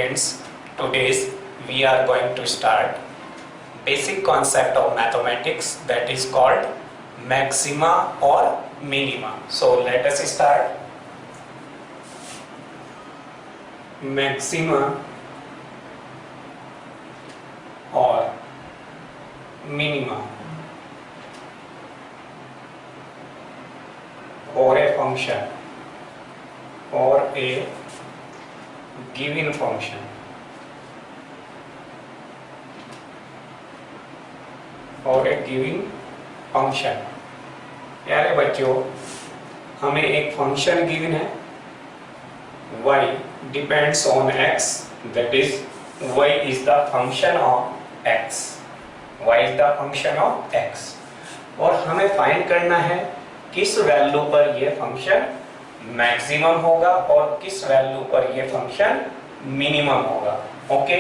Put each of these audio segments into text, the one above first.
students, today's we are going to start basic concept of mathematics that is called maxima or minima. So let us start. Maxima or minima for a function or a given function और एक given function. प्यारे बच्चों, हमें एक function given है y depends on x, that is y is the function of x, y is the function of x, और हमें find करना है किस वैल्यू पर यह फंक्शन मैक्सिमम होगा और किस वैल्यू पर यह फंक्शन मिनिमम होगा। ओके,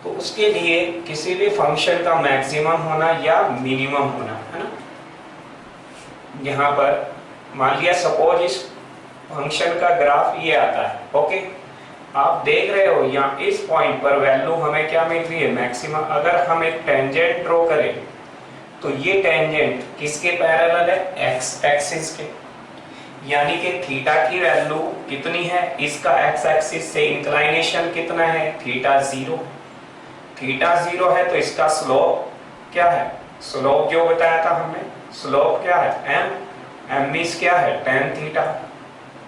तो उसके लिए किसी भी फंक्शन का मैक्सिमम होना या मिनिमम होना है ना। यहाँ पर मान लिया सपोज इस फंक्शन का ग्राफ ये आता है। ओके, आप देख रहे हो यहाँ इस पॉइंट पर वैल्यू हमें क्या मिल रही है, मैक्सिमम। अगर हम एक टेंजेंट ड्रॉ करें तो ये टेंजेंट किसके पैरेलल है, एक्स एक्सिस के, यानी कि थीटा की वैल्यू कितनी है, इसका एक्स एक्सिस से इंक्लाइनेशन कितना है, थीटा जीरो। थीटा जीरो है तो इसका स्लोप क्या है, स्लोप जो बताया था हमने, स्लोप क्या है एम, एम मीन्स क्या है टेन थीटा,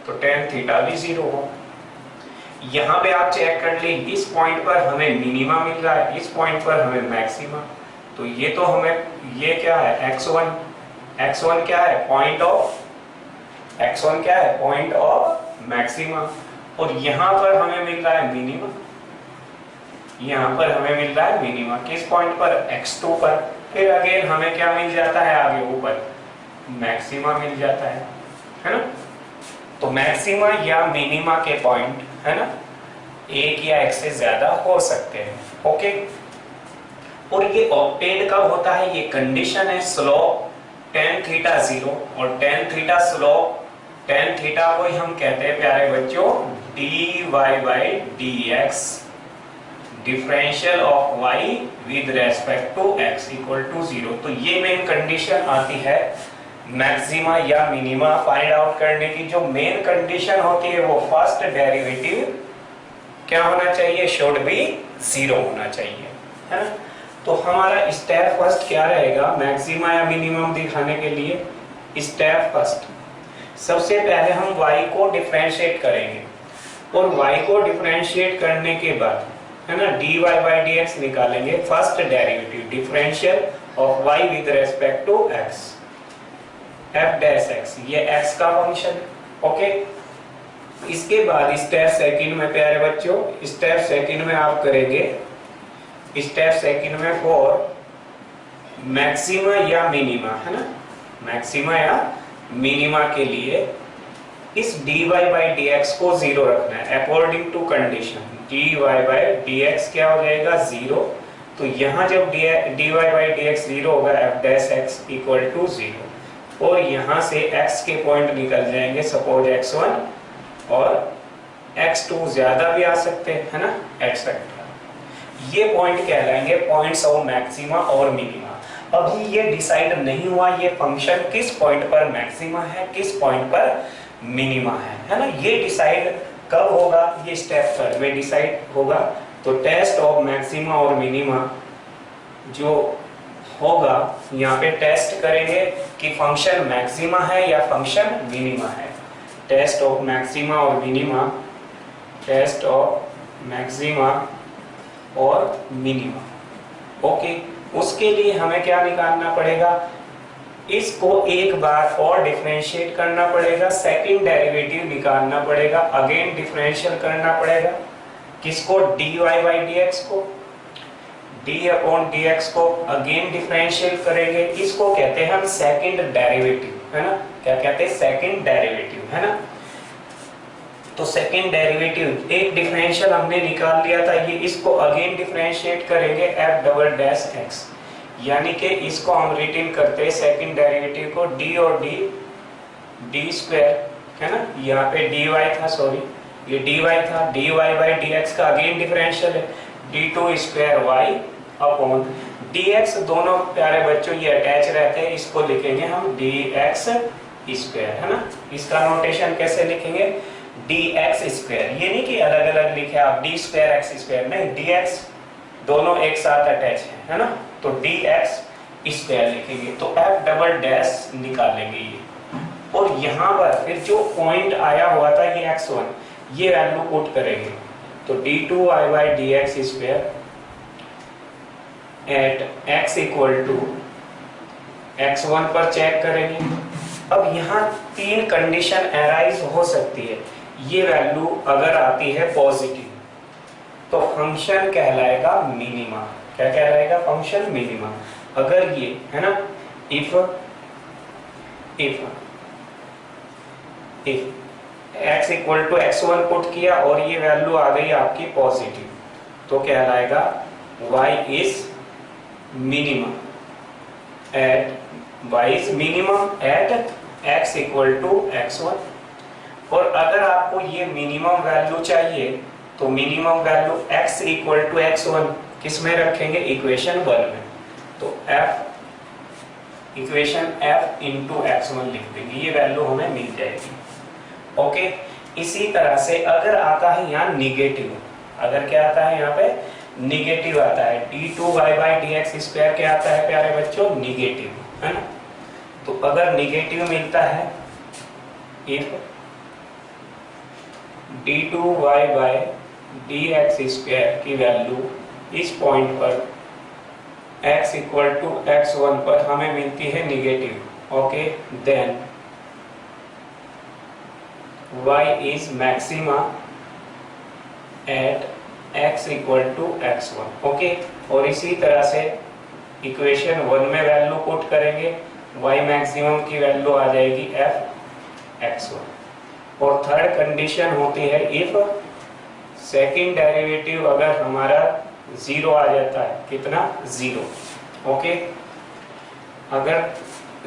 तो टेन थीटा भी जीरो हो। यहाँ पे आप चेक कर ली, इस पॉइंट पर हमें मिनिमा मिल रहा है, इस पॉइंट पर हमें मैक्सिमा, तो ये तो हमें ये क्या है x1, x1 क्या है पॉइंट ऑफ, x1 क्या है पॉइंट ऑफ मैक्सिमा, और यहाँ पर हमें मिल रहा है मिनिमा, यहाँ पर हमें मिल रहा है मिनिमा किस पॉइंट पर, x2 पर। फिर अगेन हमें क्या मिल जाता है आगे ऊपर, मैक्सिमा मिल जाता है ना। तो मैक्सिमा या मिनिमा के पॉइंट है ना एक या एक से ज्यादा हो सकते हैं। ओके, और ये ऑब्टेन कब होता है, ये कंडीशन है स्लोप टेन थीटा जीरो, और tan theta slope, tan theta को ही हम कहते हैं प्यारे बच्चों dy by dx, differential of y with respect to x equal to zero. तो ये मेन कंडीशन आती है मैक्सिमा या मिनिमा फाइंड आउट करने की। जो मेन कंडीशन होती है वो फर्स्ट डेरिवेटिव क्या होना चाहिए, शुड बी जीरो होना चाहिए, है ना। तो हमारा स्टेप फर्स्ट क्या रहेगा मैक्सिमा या मिनिमम दिखाने के लिए, स्टेप फर्स्ट सबसे पहले हम y को डिफरेंशिएट करेंगे, और y को डिफरेंशिएट करने के बाद है ना dy बाई dx निकालेंगे, first derivative differential of y with respect to x, f dash x, ये x का फंक्शन। ओके, इसके बाद स्टेप सेकंड में प्यारे बच्चों, स्टेप सेकंड में आप करेंगे, स्टेप सेकंड में फॉर मैक्सिमा या मिनिमा है ना, मैक्सिमा या मिनिमा के लिए इस dy बाई dx को जीरो रखना है according to condition. dy by dx क्या हो जाएगा जीरो, तो यहाँ जब dy बाई dx जीरो होगा f dash x equal to zero, और यहाँ से x के पॉइंट निकल जाएंगे सपोज x1 और x2 ज्यादा भी आ सकते हैं है ना एक्सेट्रा। ये पॉइंट कहलाएंगे पॉइंट्स ऑफ मैक्सिमा और मिनिमा। अभी ये डिसाइड नहीं हुआ ये फंक्शन किस पॉइंट पर मैक्सिमा है किस पॉइंट पर मिनिमा है ना। ये डिसाइड कब होगा, ये स्टेप थर्ड में डिसाइड होगा। तो टेस्ट ऑफ मैक्सिमा और मिनिमा जो होगा, यहाँ पे टेस्ट करेंगे कि फंक्शन मैक्सिमा है या फंक्शन मिनिमा है। टेस्ट ऑफ मैक्सिमा और मिनिमा, टेस्ट ऑफ मैक्सिमा और मिनिमा। ओके, उसके लिए हमें क्या निकालना पड़ेगा, इसको एक बार और डिफरेंशिएट करना पड़ेगा, सेकंड डेरिवेटिव निकालना पड़ेगा, अगेन डिफरेंशियल करना पड़ेगा किसको, dy बाई dx को, d अपॉन dx को अगेन डिफरेंशियल करेंगे। इसको कहते हैं हम सेकंड डेरिवेटिव है ना, क्या कहते हैं सेकंड डेरिवेटिव है ना। तो सेकंड डेरिवेटिव एक डिफरेंशियल हमने निकाल लिया था, ये इसको अगेन डिफरेंशिएट करेंगे f डबल डैश x, यानी कि इसको हम रिटेन करते हैं सेकंड डेरिवेटिव को d और d स्क्वायर है ना, यहाँ पे dy था सॉरी, ये dy था, dy बाई dx का अगेन डिफरेंशियल है, d2 square y upon dx, दोनों प्यारे बच्चों ये अटैच रहते हैं, इसको लिखेंगे हम dx स्क्वायर, है ना। इसका नोटेशन कैसे लिखेंगे, dx स्क्वायर, ये नहीं कि अलग अलग लिखे आप d स्क्वायर x स्क्वायर, नहीं, dx दोनों एक साथ अटैच है ना, तो dx स्क्वायर लिखेंगे, तो f डबल डैश निकालेंगे ये, और यहाँ पर फिर जो पॉइंट आया हुआ था ये x1, ये वैल्यू पुट करेंगे, तो d2y by dx square at x equal to x1 पर चेक करेंगे। अब यहाँ तीन कंडीशन अराइज हो सकती है, ये वैल्यू अगर आती है पॉजिटिव तो फंक्शन कहलाएगा मिनिमा, क्या कहलाएगा, फंक्शन मिनिमा। अगर ये है ना, if x equal to x1 put किया और ये वैल्यू आ गई आपकी पॉजिटिव, तो कहलाएगा y is minimum at x equal to x1। और अगर आपको ये मिनिमम वैल्यू चाहिए तो minimum value x equal to x1 किस में रखेंगे, इक्वेशन 1 में, तो इक्वेशन f इंटू x1 लिख देंगे, ये वैल्यू हमें मिल जाएगी। ओके, इसी तरह से अगर आता है यहाँ निगेटिव, अगर क्या आता है यहाँ पे निगेटिव आता है, d2y बाई dx स्क्वायर क्या आता है प्यारे बच्चों, निगेटिव, है ना। तो अगर निगेटिव मिलता है, if d2y by dx square की वैल्यू इस पॉइंट पर x इक्वल टू x1 पर हमें मिलती है negative, okay, then y is maxima at x equal to x1, okay. और इसी तरह से इक्वेशन 1 में वैल्यू पुट करेंगे, y मैक्सिमम की वैल्यू आ जाएगी f x1। और थर्ड कंडीशन होती है इफ सेकंड डेरिवेटिव अगर हमारा 0 आ जाता है, कितना, 0, ओके, अगर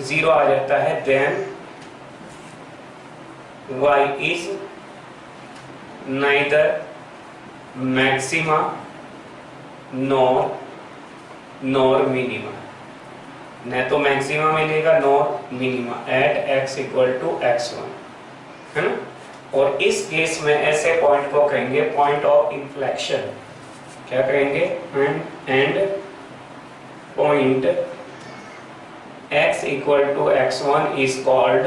0 आ जाता है then y is neither maxima nor minima, न तो मैक्सिमा मिलेगा nor minima at x equal to x1, है ना। और इस केस में ऐसे पॉइंट को कहेंगे पॉइंट ऑफ इन्फ्लेक्शन, क्या कहेंगे, and point x equal to x1 is called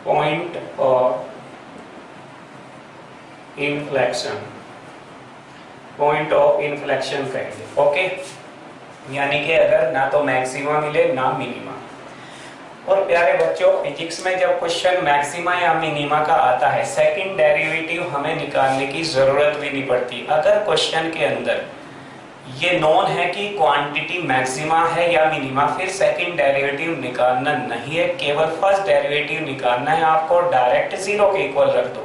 point of inflection, point of inflection कहेंगे, ओके। यानी कि अगर ना तो मैक्सिमा मिले ना मिनिमा। और प्यारे बच्चों, फिजिक्स में जब क्वेश्चन मैक्सिमा या मिनिमा का आता है, सेकंड डेरिवेटिव हमें निकालने की जरूरत भी नहीं पड़ती। अगर क्वेश्चन के अंदर ये नोन है कि क्वांटिटी मैक्सिमा है या मिनिमा, फिर सेकंड डेरिवेटिव निकालना नहीं है, केवल फर्स्ट डेरिवेटिव निकालना है। आपको डायरेक्ट 0 के इक्वल रख दो,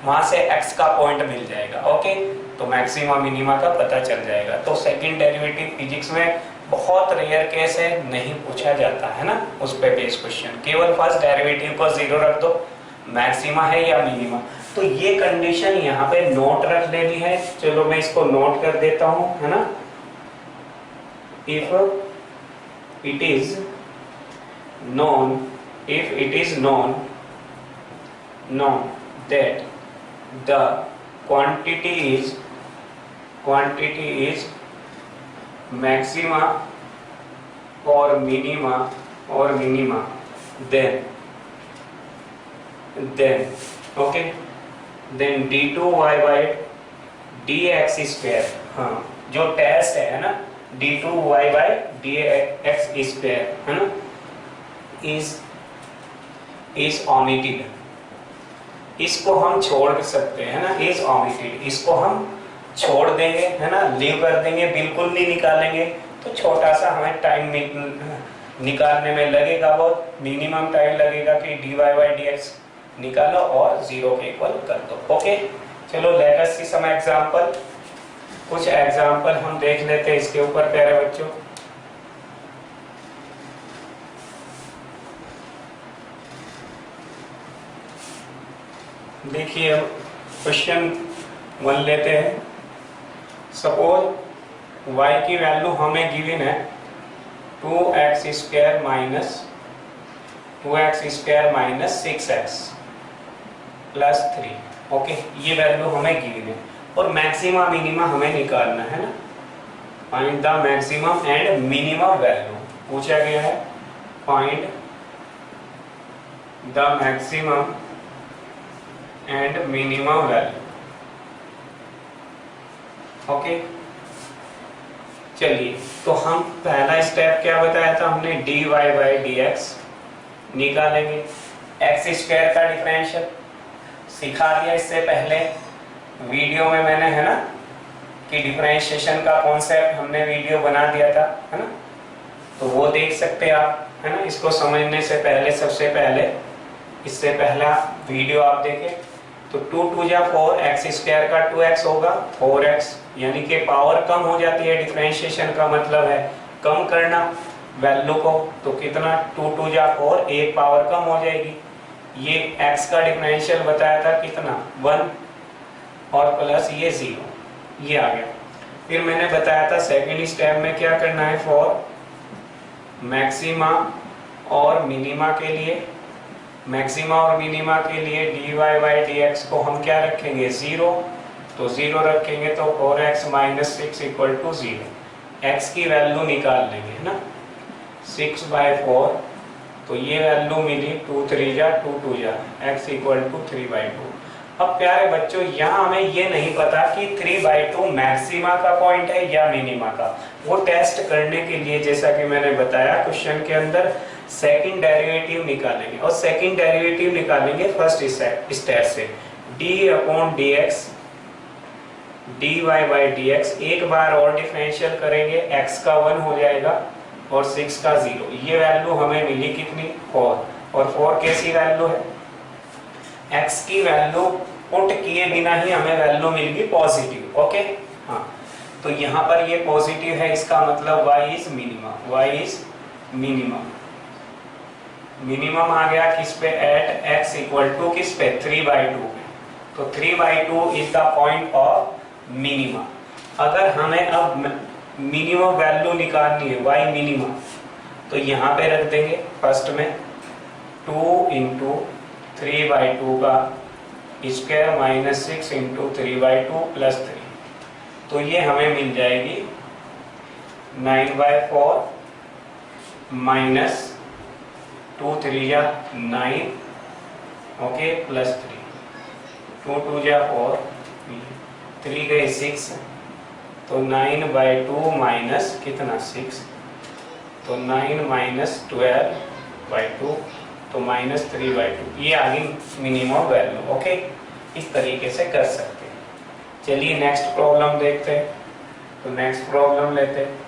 वहां से x का पॉइंट मिल जाएगा, ओके, तो मैक्सिमा मिनिमा का पता चल जाएगा। तो सेकंड डेरिवेटिव फिजिक्स में बहुत रेयर केस है, नहीं पूछा जाता है ना उस पे बेस्ड क्वेश्चन, केवल फर्स्ट डेरिवेटिव को 0 रख दो, मैक्सिमा है या मिनिमा। तो ये कंडीशन यहाँ पे नोट रख लेनी है, चलो मैं इसको नोट कर देता हूँ, है ना। If it is known that the quantity is maxima or minima, then okay, then d2y by dx square, हाँ जो टेस्ट है ना, d2y by dx स्क्वायर, है ना, is omitted, इसको हम छोड़ सकते हैं ना, इज ओमिटेड, इसको हम छोड़ देंगे, है ना, लीव कर देंगे, बिल्कुल नहीं निकालेंगे, तो छोटा सा हमें टाइम निकालने में लगेगा, बहुत मिनिमम टाइम लगेगा कि dy by dx निकालो और 0 के इक्वल कर दो, ओके। चलो लेट अस सी सम एग्जांपल, कुछ एग्जांपल हम देख लेते हैं इसके ऊपर प्यारे बच्चों। देखिए अब क्वेश्चन 1 लेते हैं। सपोज y की वैल्यू हमें गिवन है 2x² minus 6x plus 3। Okay, ये वैल्यू हमें गिवन है और मैक्सिमा मिनिमा हमें निकालना है ना। Find the maximum and minimum value पूछा गया है। Find the maximum and minimum value. Okay, चलिए तो हम पहला स्टेप क्या बताया था हमने, dy बाई dx निकालेंगे। x² का डिफरेंशियल सिखा दिया इससे पहले वीडियो में मैंने, है ना, कि डिफरेंशिएशन का कॉन्सेप्ट हमने वीडियो बना दिया था, है ना, तो वो देख सकते हैं आप, है ना। इसको समझने से पहले सबसे पहले इससे पहला वीडियो आप देखें। तो 2 2 जा 4, x² का 2x होगा 4x, यानी कि पावर कम हो जाती है। डिफरेंशिएशन का मतलब है कम करना वैल्यू को। तो कितना, 2 2 जा 4, एक पावर कम हो जाएगी। ये x का डिफरेंशियल बताया था कितना 1 और प्लस ये 0, ये आ गया। फिर मैंने बताया था सेकेंड स्टेप में क्या करना है, फॉर मैक्सिमा और मिनिमा के लिए, मैक्सिमा और मिनिमा के लिए dy बाई dx को हम क्या रखेंगे 0, तो 0 रखेंगे तो 4x minus 6 equal to 0। x की वैल्यू निकाल लेंगे, है ना, 6/4, तो ये वैल्यू मिली 2 3 जा 2 2 जा x इक्वल टू 3/2। अब प्यारे बच्चों यहाँ हमें ये नहीं पता कि 3/2 मैक्सिमा का पॉइंट है या मिनिमा का। वो टेस्ट करने के लिए जैसा कि मैंने बताया क्वेश्चन के अंदर सेकंड डेरिवेटिव निकालेंगे, और सेकंड डेरिवेटिव निकालेंगे फर्स्ट स्टेप से, d/dx dy बाई dx। एक बार और डिफरेंशियल करेंगे, x का 1 हो जाएगा और 6 का 0। ये वैल्यू हमें मिली कितनी 4, और 4 कैसी वैल्यू है, x की वैल्यू पुट किए बिना ही हमें वैल्यू मिल गई पॉजिटिव। ओके, हाँ, तो यहाँ पर ये पॉजिटिव है, इसका मतलब y is minimum, y is minimum. Minimum आ गया किस पे, एट x इक्वल टू किस पे 3/2 पे। तो 3/2 is the point of minimum. अगर हमें अब मिनिमम वैल्यू निकालनी है y मिनिमम, तो यहाँ पे रख देंगे फर्स्ट में 2 इंटू 3/2 का स्क्वायर माइनस 6 इंटू 3/2 प्लस 3, तो ये हमें मिल जाएगी 9/4 माइनस 2 3 जा 9, ओके, प्लस 3, 2 2 जा 4, 3 गए 6, तो 9/2 माइनस कितना 6, तो 9 माइनस 12/2, तो माइनस 3/2। ये आ गई मिनिमम वैल्यू। ओके, इस तरीके से कर सकते हैं। चलिए नेक्स्ट प्रॉब्लम देखते हैं। तो नेक्स्ट प्रॉब्लम लेते हैं।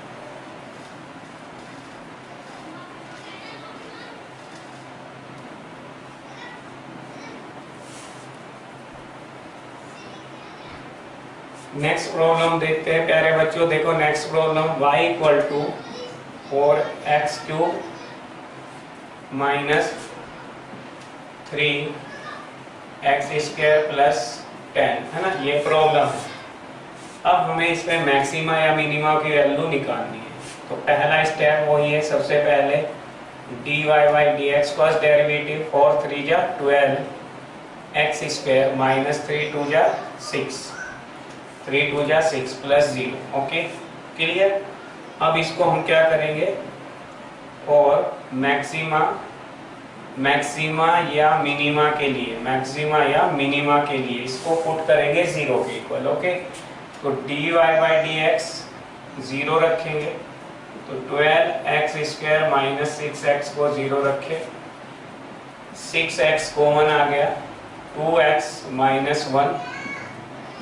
नेक्स्ट प्रॉब्लम देखते हैं प्यारे बच्चों। देखो next problem, y equal to 4x³ minus 3x² plus 10, है ना, ये प्रॉब्लम है। अब हमें इसमें मैक्सिमा या मिनिमा की वैल्यू निकालनी है। तो पहला स्टेप वही है, सबसे पहले dy by dx first derivative, 4 3 जा 12x² माइनस 3 2 जा 6, 3 2 जा 6 प्लस 0। Okay, clear. अब इसको हम क्या करेंगे, और मैक्सिमा या मिनिमा के लिए, मैक्सिमा या मिनिमा के लिए इसको पुट करेंगे 0 के इक्वल। ओके, तो dy बाई dx 0 रखेंगे, तो 12x² माइनस 6x को 0 रखे, 6x कॉमन आ गया, 2x माइनस 1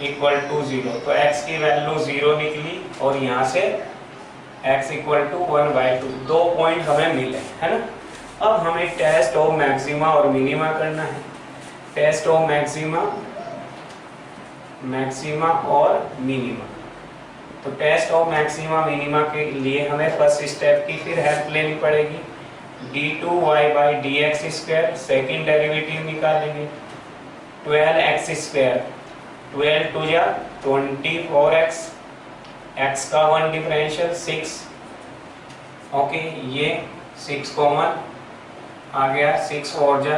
इक्वल टू 0, तो x की वैल्यू 0 निकली, और यहाँ से x इक्वल टू 1/2। 2 पॉइंट हमें मिले, है ना। अब हमें टेस्ट ऑफ मैक्सिमा और मिनिमा करना है। टेस्ट ऑफ मैक्सिमा और मिनिमा। तो टेस्ट ऑफ मैक्सिमा मिनिमा के लिए हमें फर्स्ट स्टेप की फिर हेल्प लेनी पड़ेगी। d2y by dx² second derivative निकालेंगे, 12x², 12 टू जा 24x, x का 1 डिफरेंशियल 6, ओके ये 6 कॉमन आ गया, 6 और जा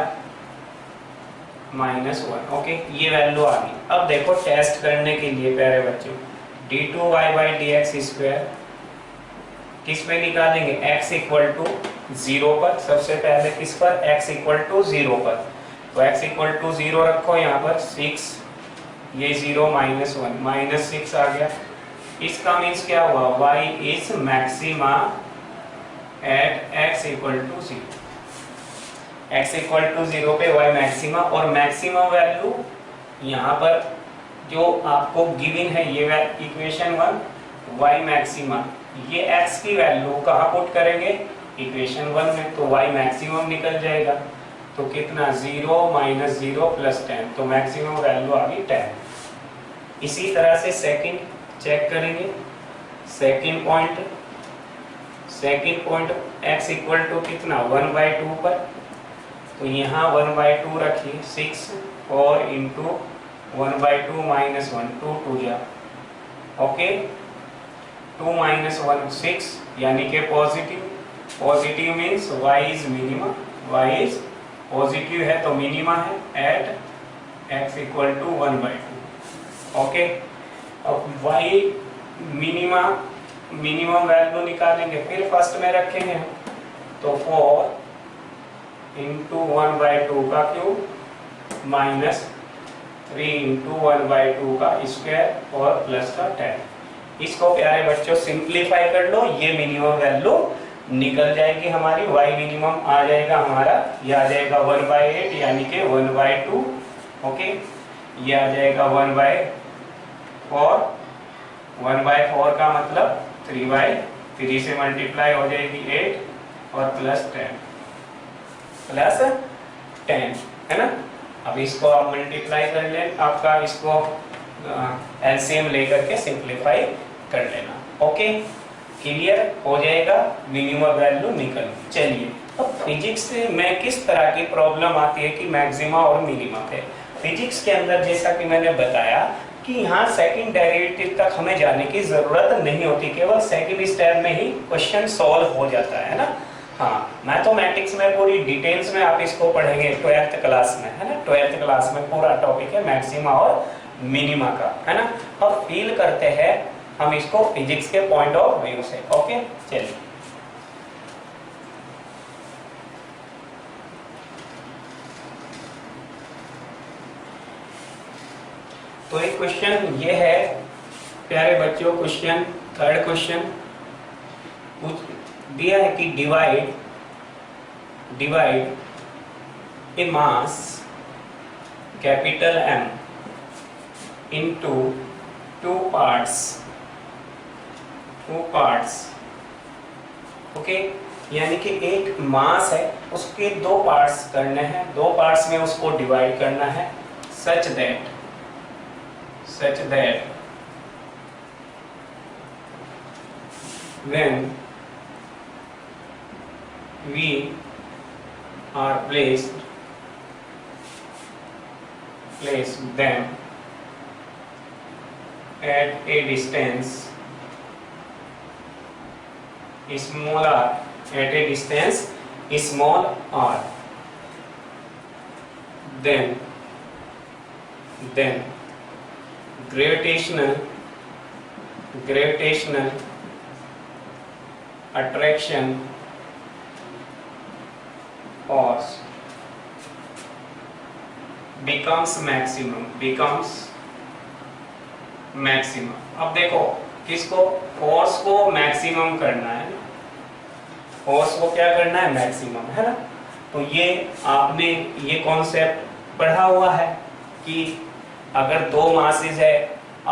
-1, ओके ये वैल्यू आ गई। अब देखो टेस्ट करने के लिए प्यारे बच्चों d2y/dx² किस पे निकालेंगे, x इक्वल टू 0 पर, सबसे पहले किस पर, x इक्वल टू 0 पर, तो x इक्वल टू 0 रखो यहाँ पर, 6 ये 0 -1 -6 आ गया। इसका मीन्स क्या हुआ, y is maxima at x equal to 0, x equal to 0 पे y मैक्सिमा, और मैक्सिमम वैल्यू यहाँ पर जो आपको गिवन है ये इक्वेशन 1, y मैक्सिमा, ये x की वैल्यू कहाँ पुट करेंगे, इक्वेशन 1 में, तो y मैक्सिमम निकल जाएगा, तो कितना 0 -0 + 10, तो मैक्सिमम वैल्यू आ गई 10। इसी तरह से सेकंड चेक करेंगे, second point x equal to कितना 1/2 पर, तो यहाँ 1/2 रखिए, 6 और इंटू 1/2 -1, 2 2 जा, ओके 2 -1 6, यानी कि positive means y is minima, y is positive है तो मिनिमा है at x equal to 1/2, okay. अब y मिनिमम वैल्यू निकालेंगे, फिर फर्स्ट में रखेंगे, तो 4 इंटू 1/2 का क्यूब -3 इंटू 1/2 का स्क्वायर और प्लस का 10। इसको प्यारे बच्चों सिंप्लीफाई कर लो, ये मिनिमम वैल्यू निकल जाएगी हमारी, y मिनिमम आ जाएगा हमारा, ये आ जाएगा 1/8 यानी कि 1/2, ओके ये आ जाएगा 1/4, 1/4 का मतलब 3/3 से मल्टीप्लाई हो जाएगी 8 और प्लस 10 है ना। अब इसको आप मल्टीप्लाई कर लें, आपका इसको एलसीएम लेकर के सिंप्लीफाई कर लेना, ओके क्लियर हो जाएगा, मिनिमम वैल्यू निकल। चलिए अब फिजिक्स में किस तरह की प्रॉब्लम आती है कि मैक्सिमा और मिनिमा है। फिजिक्स के अंदर जैसा कि मैंने बताया कि यहाँ सेकंड डेरिवेटिव तक हमें जाने की जरूरत नहीं होती, केवल सेकंड स्टेप में ही क्वेश्चन सॉल्व हो जाता है ना। हाँ मैथमेटिक्स में पूरी डिटेल्स में आप इसको पढ़ेंगे 12th क्लास में, है ना। 12th क्लास में पूरा टॉपिक है मैक्सिमा और मिनिमा का, है ना। अब फील करते हैं हम इसको फिजिक्स के पॉइंट ऑफ व्यू से, ओके चलिए। तो एक क्वेश्चन ये है प्यारे बच्चों, क्वेश्चन थर्ड क्वेश्चन दिया है कि divide a mass capital M into two parts, okay यानी कि एक मास है उसके दो पार्ट्स करने हैं, दो पार्ट्स में उसको डिवाइड करना है such that when we are placed them at a distance small r, at a distance small r, then gravitational attraction force becomes maximum। अब देखो किसको, फोर्स को मैक्सिमम करना है, फोर्स को क्या करना है, मैक्सिमम, है ना। तो ये आपने ये कॉन्सेप्ट पढ़ा हुआ है कि अगर दो मासेस है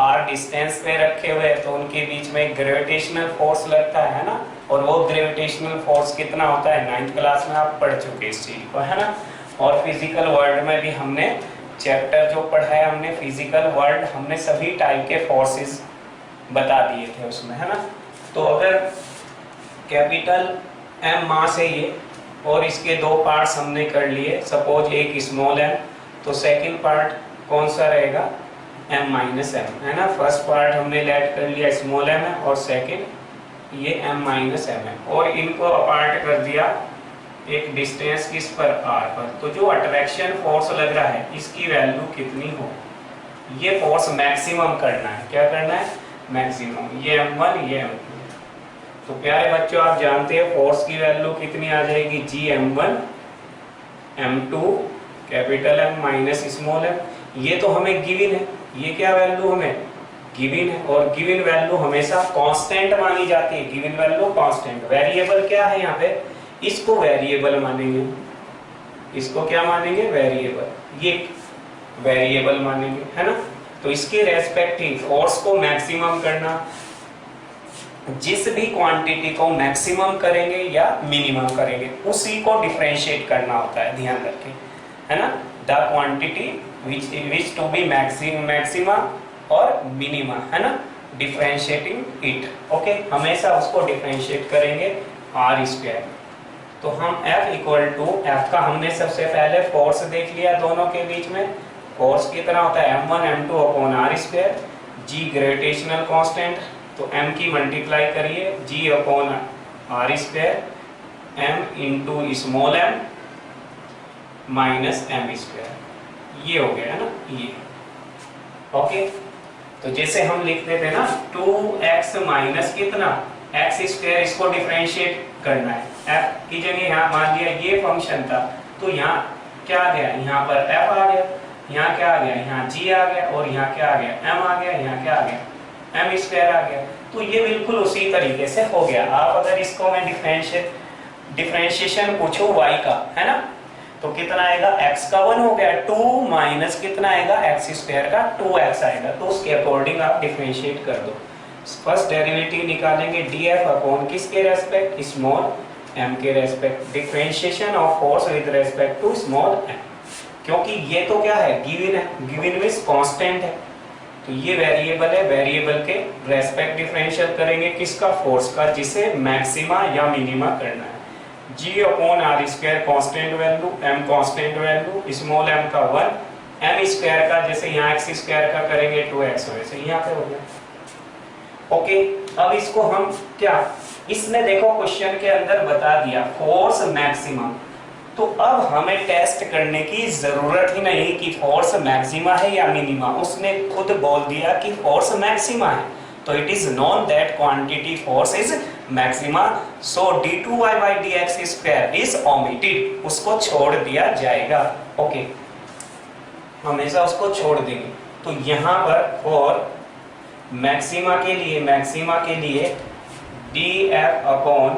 r डिस्टेंस पे रखे हुए तो उनके बीच में ग्रेविटेशनल फोर्स लगता है ना। और वो ग्रेविटेशनल फोर्स कितना होता है, 9th क्लास में आप पढ़ चुके इस चीज को, है ना। और फिजिकल वर्ल्ड में भी हमने चैप्टर जो पढ़ा है हमने फिजिकल वर्ल्ड, हमने सभी टाइप के फोर्सेस बता दिए थे उसमें, है ना। तो अगर कैपिटल M मास है ये और इसके दो पार्ट्स हमने कर लिए, सपोज एक स्मॉल m, तो सेकंड पार्ट कौन सा रहेगा, m माइनस एम, है ना। फर्स्ट पार्ट हमने लेट कर लिया स्मॉल m है और सेकंड ये m माइनस एम है, और इनको अपार्ट कर दिया एक डिस्टेंस किस पर, r पर। तो जो अट्रैक्शन फोर्स लग रहा है इसकी वैल्यू कितनी हो, ये फोर्स मैक्सिमम करना है। क्या करना है, मैक्सिमम। ये m1 ये m2। तो प्यारे बच्चों आप जानते हैं फोर्स की वैल्यू कितनी आ जाएगी, Gm1 m2 capital M minus small m। ये तो हमें गिवन है, ये क्या वैल्यू हमें गिवन है, और गिवन वैल्यू हमेशा कांस्टेंट मानी जाती है। गिवन वैल्यू कांस्टेंट, वेरिएबल क्या है यहाँ पे, इसको वेरिएबल मानेंगे, इसको क्या मानेंगे, वेरिएबल। ये वेरिएबल मानेंगे, है ना। तो इसके रेस्पेक्टिव फोर्स को मैक्सिमम करना, जिस भी क्वांटिटी को मैक्सिमम करेंगे या मिनिमम करेंगे उसी को डिफरेंशिएट करना होता है, ध्यान रखें, है ना। The quantity which to be maxima और मिनिमा, है ना, डिफरेंशिएटिंग इट। ओके, हमेशा उसको डिफरेंशिएट करेंगे r स्क्वायर। तो हम F इक्वल टू, F का हमने सबसे पहले फोर्स देख लिया, दोनों के बीच में फोर्स कितना होता है m1 m2 upon r square. G gravitational constant, तो m की मल्टीप्लाई करिए G upon r square, m into small m minus m square. ये हो गया है ना, ये। ओके, तो जैसे हम लिखते थे ना 2x माइनस कितना x स्क्वायर, इसको डिफरेंशिएट करना है। f की जगह यहाँ मान लिया ये फंक्शन था, तो यहाँ क्या आ गया, यहाँ पर f आ गया, यहाँ क्या आ गया, यहाँ g आ गया, और यहाँ क्या आ गया, m आ गया, यहाँ क्या आ गया, m स्क्वायर आ गया। तो ये बिल्कुल उसी तरीके से हो गया। आप अगर इसको मैं डिफरेंशिएशन पूछूं y का, है ना, तो कितना आएगा, x का 1 हो गया, 2 माइनस कितना आएगा, x स्क्वायर का 2x आएगा। तो उसके अकॉर्डिंग आप डिफरेंशिएट कर दो। फर्स्ट डेरिवेटिव निकालेंगे df अपॉन किसके रेस्पेक्ट, स्मॉल m के respect, differentiation of force with respect to small m। क्योंकि ये तो क्या है, गिवन है, गिवन मींस कांस्टेंट है, तो ये वेरिएबल है, वेरिएबल के रेस्पेक्ट डिफरेंशियल करेंगे किसका, फोर्स का, जिसे मैक्सिमा या मिनिमा करना है। G upon r square constant value, m constant value, small m का 1, m स्क्वायर का जैसे यहाँ x स्क्वायर का करेंगे 2x, वैसे यहाँ पे हो गया। ओके, अब इसको हम क्या, इसने देखो क्वेश्चन के अंदर बता दिया फोर्स मैक्सिमम, तो अब हमें टेस्ट करने की जरूरत ही नहीं कि फोर्स मैक्सिमा है या मिनिमा। उसने खुद बोल दिया कि फोर्स मैक्सिमा है, तो it is known that quantity force is maxima, so d2y by dx square is omitted, उसको छोड़ दिया जाएगा। ओके, हमेशा उसको छोड़ देंगे। तो यहाँ पर और मैक्सिमा के लिए df अपॉन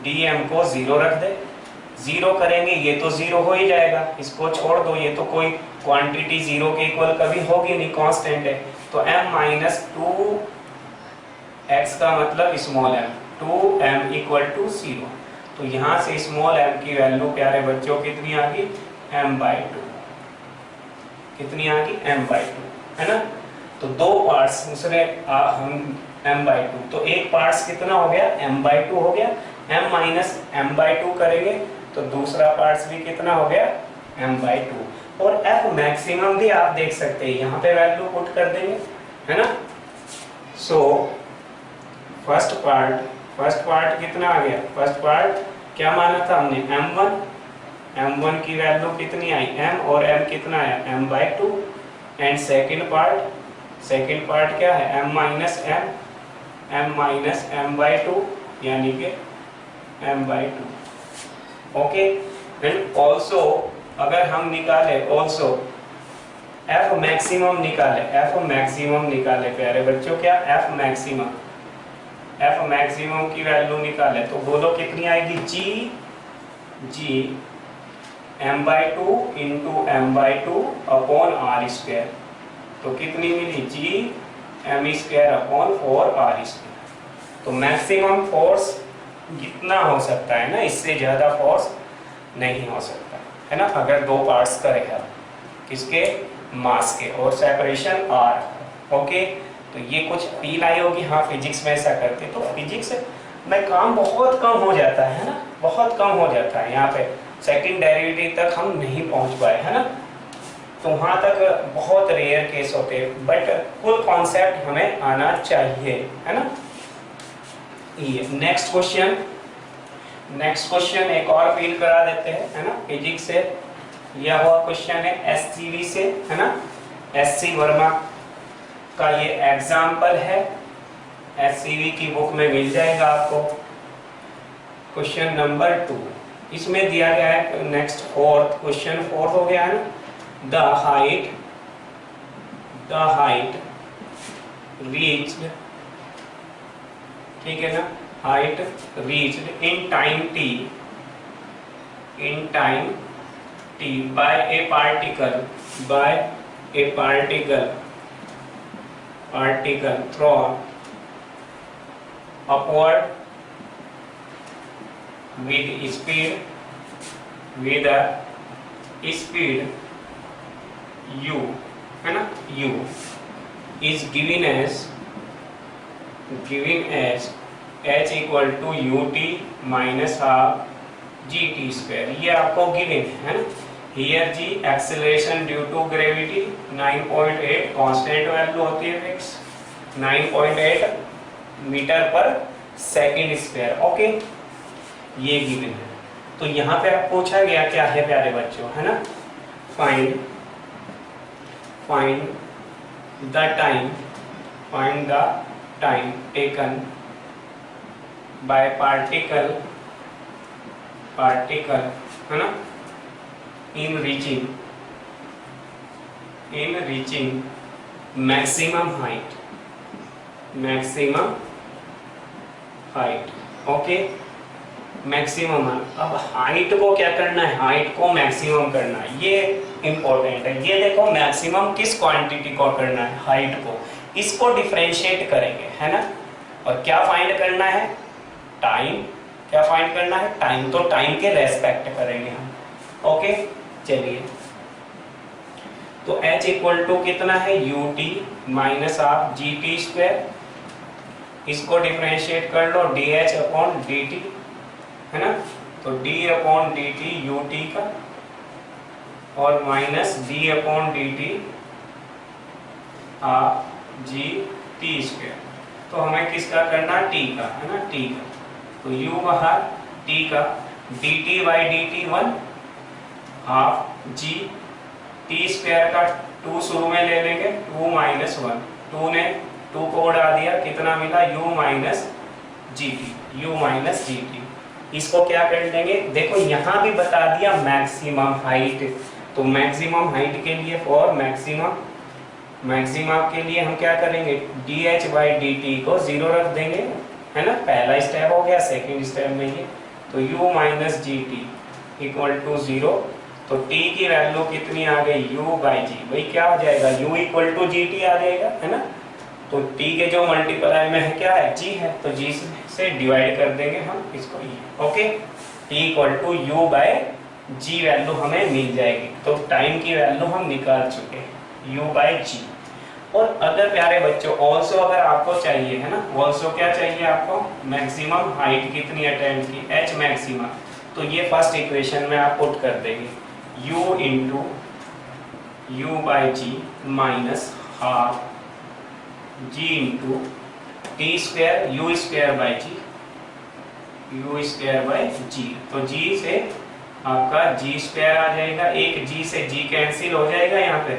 dm को 0 रख दे, 0 करेंगे ये तो 0 हो ही जाएगा, इसको छोड़ दो, ये तो कोई क्वांटिटी 0 के इक्वल कभी होगी नहीं, कांस्टेंट है। तो m माइनस 2x का मतलब small m, 2m equal to 0। तो यहाँ से स्मॉल m की वैल्यू प्यारे बच्चों कितनी आ गई, m/2, कितनी आ गई, m/2, है ना। तो दो पार्ट्स दूसरे हम m/2, तो एक पार्ट्स कितना हो गया, m/2 हो गया। m माइनस m/2 करेंगे तो दूसरा पार्ट्स भी कितना हो गया, m/2। और f मैक्सिमम भी आप देख सकते हैं, यहाँ पे वैल्यू पुट कर देंगे, है ना। सो फर्स्ट पार्ट कितना आ गया, फर्स्ट पार्ट क्या माना था हमने, m1 की वैल्यू कितनी आई, m, और m कितना आया, m/2। एंड सेकंड पार्ट क्या है, m माइनस m/2, यानी कि m/2। ओके, एंड ऑल्सो अगर हम निकाले ऑल्सो f मैक्सिमम निकाले प्यारे बच्चों, क्या f मैक्सिमम की वैल्यू निकाले तो बोलो कितनी आएगी, g m/2 into m/2 upon r square. तो कितनी मिली, g m square upon 4r²। तो मैक्सिमम फोर्स जितना हो सकता है ना, इससे ज़्यादा फोर्स नहीं हो सकता, है ना, अगर दो पार्ट्स का रहेगा, किसके, मास के, और सेपरेशन r। ओके, तो ये कुछ फील आई होगी, हाँ फिजिक्स में ऐसा करते, तो फिजिक्स में काम बहुत कम हो जाता है ना, बहुत कम हो जाता है। यहाँ पे सेकंड डेरिवेटिव तक हम नहीं पहुँच पाए, है ना। तो वहां तक बहुत रेयर केस होते हैं, बट फुल कॉन्सेप्ट हमें आना चाहिए, है ना। ये नेक्स्ट क्वेश्चन एक और फील करा देते हैं, है ना, फिजिक्स से। यह हुआ क्वेश्चन है एससीवी से, है ना, एससी वर्मा का ये एग्जाम्पल है, एससीवी की बुक में मिल जाएगा आपको। क्वेश्चन नंबर 2 इसमें दिया गया है, नेक्स्ट क्वेश्चन फोर्थ हो गया है ना, द हाइट रीच्ड, ठीक है ना, height reached in time t by a particle thrown upward with speed u, है ना, u is given as h equal to ut minus half gt square। ये आपको गिवन है ना। Here g acceleration due to gravity 9.8, constant value होती है fix, 9.8 metre per second square. Okay, ये given है। तो यहाँ पे आप पूछा गया क्या है प्यारे बच्चों, है ना, find the time taken by particle, है ना, in reaching maximum height। Okay, maximum. अब हाइट को क्या करना है, हाइट को मैक्सिमम करना है, ये इंपॉर्टेंट है। ये देखो मैक्सिमम किस क्वांटिटी को करना है, हाइट को, इसको डिफरेंशिएट करेंगे, है ना। और क्या फाइंड करना है, टाइम। क्या फाइंड करना है, टाइम। तो टाइम के रेस्पेक्ट करेंगे हम। ओके, चलिए, तो h इक्वल टू कितना है, ut minus half gt square. इसको डिफरेंशिएट कर लो, dh अपॉन dt, है ना। तो d अपॉन dt ut का और minus d upon dt gt square. तो हमें किसका करना, t का, है ना, t का। तो u बाहर, t का, dt by dt 1 half g, t square का 2 शुरू में ले लेंगे, 2 माइनस 1, 2 ने 2 को उड़ा दिया, कितना मिला, u माइनस gt। इसको क्या कर देंगे, देखो यहाँ भी बता दिया मैक्सिमम हाइट। तो मैक्सिमम हाइट के लिए, फॉर मैक्सिमम के लिए हम क्या करेंगे, dh बाई dt को 0 रख देंगे, है ना। पहला स्टेप हो गया, सेकेंड स्टेप में ये, तो u minus gt equal to 0। तो t की वैल्यू कितनी आ गई, u बाई जी। भाई क्या हो जाएगा, u इक्वल टू gt आ जाएगा, है ना। तो t के जो मल्टीप्लाई में है क्या है, g है, तो g से डिवाइड कर देंगे हम इसको, ये। Okay, t equal to u by g value हमें मिल जाएगी। तो टाइम की वैल्यू हम निकाल चुके, u बाई जी। और अगर प्यारे बच्चों ऑल्सो अगर आपको चाहिए, है ना, ऑल्सो क्या चाहिए आपको, मैक्सिमम हाइट कितनी अटेम्प्ट की, h मैक्सिमम। तो ये फर्स्ट इक्वेशन में आप पुट कर देंगे, u into u by g minus half g into t square u square by g. तो g से आपका g स्क्वायर आ जाएगा, एक g से g कैंसिल हो जाएगा यहाँ पे,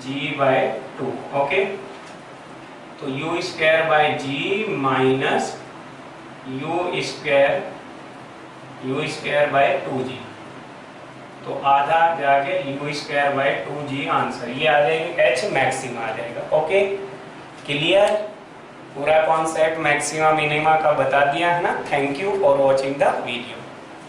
g बाई 2। ओके, तो u square by g minus u square by 2g। तो आधा जाके u square by 2g answer, ये आ जाएगा, h मैक्सिमम आ जाएगा। ओके, क्लियर, पूरा कॉन्सेप्ट मैक्सिमा मिनिमा का बता दिया है ना। Thank you for watching the video.